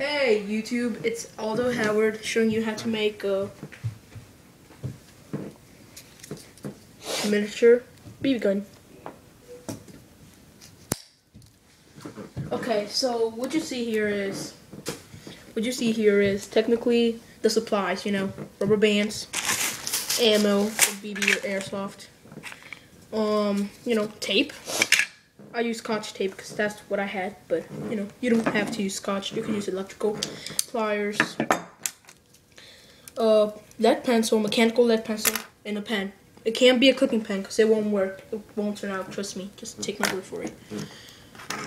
Hey YouTube, it's Aldo Howard showing you how to make a miniature BB gun. Okay, so what you see here is technically the supplies, rubber bands, ammo, BB or airsoft, tape. I use Scotch tape because that's what I had, but you don't have to use Scotch. You can use electrical pliers, lead pencil, mechanical lead pencil, and a pen. It can't be a clipping pen because it won't work. It won't turn out. Trust me. Just take my word for it.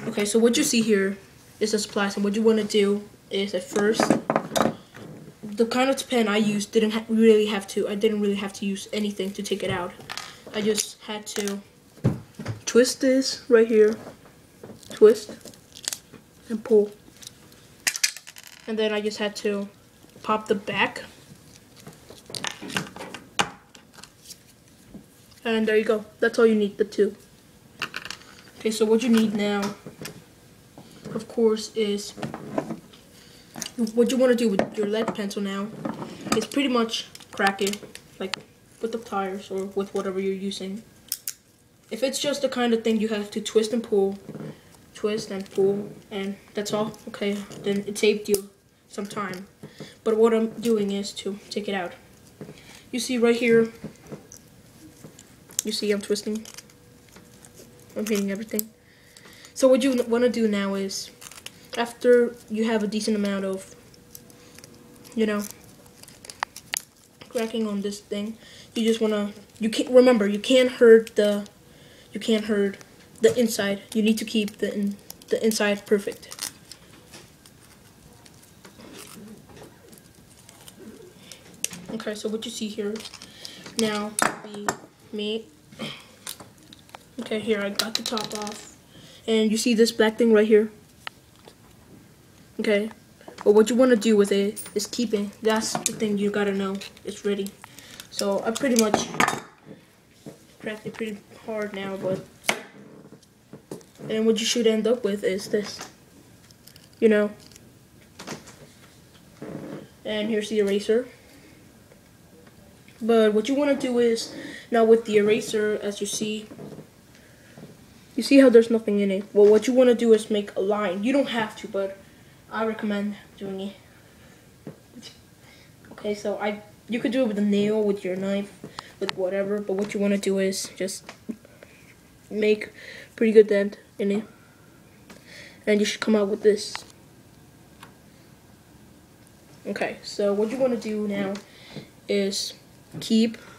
Okay, so what you see here is the supplies, and what you want to do is at first, the kind of pen I used didn't really have to use anything to take it out. I just had to twist this right here, twist and pull, and then I just had to pop the back, and there you go. That's all you need, the two. Okay, so what you need now, of course, is what you want to do with your lead pencil now is pretty much crack it, like with the pliers or with whatever you're using. If it's just the kind of thing you have to twist and pull, and that's all, okay, then it saved you some time. But what I'm doing is to take it out. You see right here, you see I'm twisting, I'm hitting everything. So what you want to do now is, after you have a decent amount of, cracking on this thing, you just want to, you can't hurt the inside. You need to keep the inside perfect. Okay, so what you see here now be me. Okay, here I got the top off, and you see this black thing right here. Okay, but what you want to do with it is keep it. That's the thing you gotta know. It's ready. So I pretty much cracked it pretty hard now, but and what you should end up with is this, and here's the eraser. But what you want to do is, now with the eraser, as you see how there's nothing in it. Well, what you want to do is make a line. You don't have to, but I recommend doing it. Okay, so you could do it with a nail, with your knife, with whatever, but what you want to do is just make pretty good dent in it, and you should come out with this. Okay, so what you want to do now is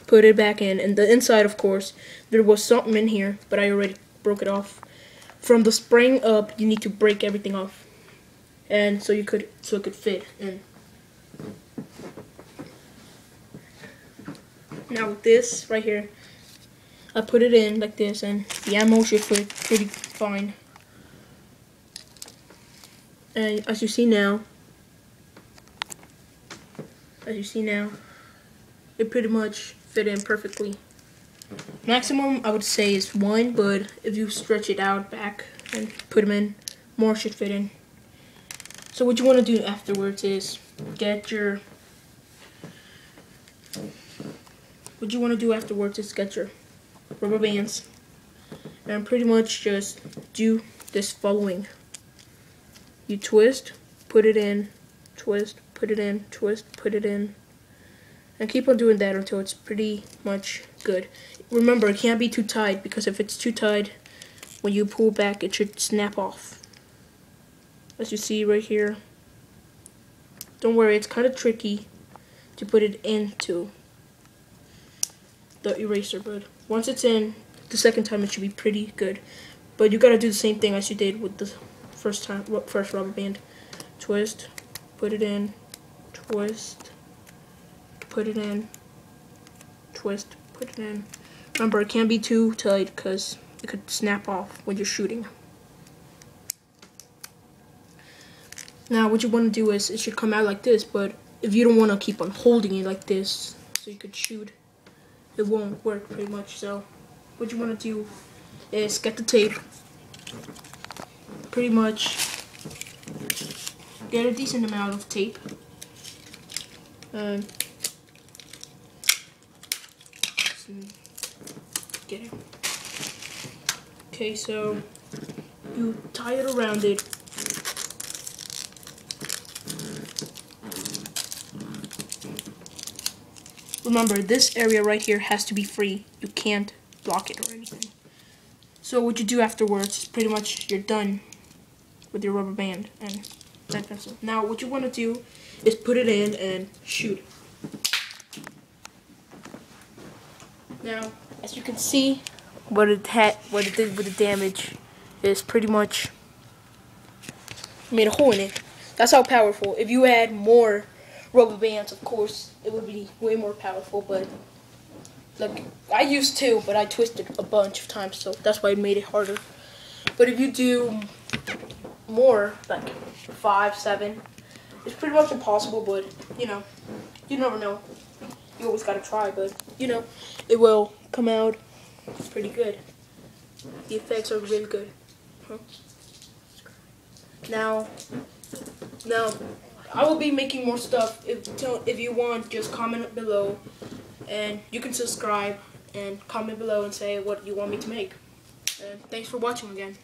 put it back in, and the inside, of course, there was something in here, but I already broke it off. From the spring up, you need to break everything off, and so it could fit in. Now with this right here, I put it in like this, and the ammo should fit pretty fine. And as you see now, it pretty much fit in perfectly. Maximum I would say is 1, but if you stretch it out back and put them in, more should fit in. So what you want to do afterwards is get your rubber bands, and pretty much just do this following. You twist, put it in, twist, put it in, twist, put it in, and keep on doing that until it's pretty much good. Remember, it can't be too tight, because if it's too tight, when you pull back, it should snap off. As you see right here. Don't worry, it's kind of tricky to put it into the eraser, but once it's in, the second time it should be pretty good. But you gotta do the same thing as you did with the first rubber band. Twist, put it in, twist, put it in, twist, put it in. Remember, it can't be too tight because it could snap off when you're shooting. Now what you want to do is, it should come out like this, but if you don't want to keep on holding it like this so you could shoot, it won't work pretty much. So what you want to do is get the tape, pretty much get a decent amount of tape. Get it. Okay, so you tie it around it. Remember, this area right here has to be free. You can't block it or anything. So what you do afterwards is pretty much you're done with your rubber band and lead pencil. Now what you want to do is put it in and shoot. Now, as you can see, what it did with the damage is pretty much made a hole in it. That's how powerful. If you add more rubber bands, of course, it would be way more powerful. But look, I used to, but I twisted a bunch of times, so that's why it made it harder. But if you do more, like 5, 7, it's pretty much impossible. But you know, you never know. You always gotta try, but you know, it will come out pretty good. The effects are really good. Huh? Now, I will be making more stuff. If you want, just comment below, and you can subscribe and comment below and say what you want me to make. And thanks for watching again.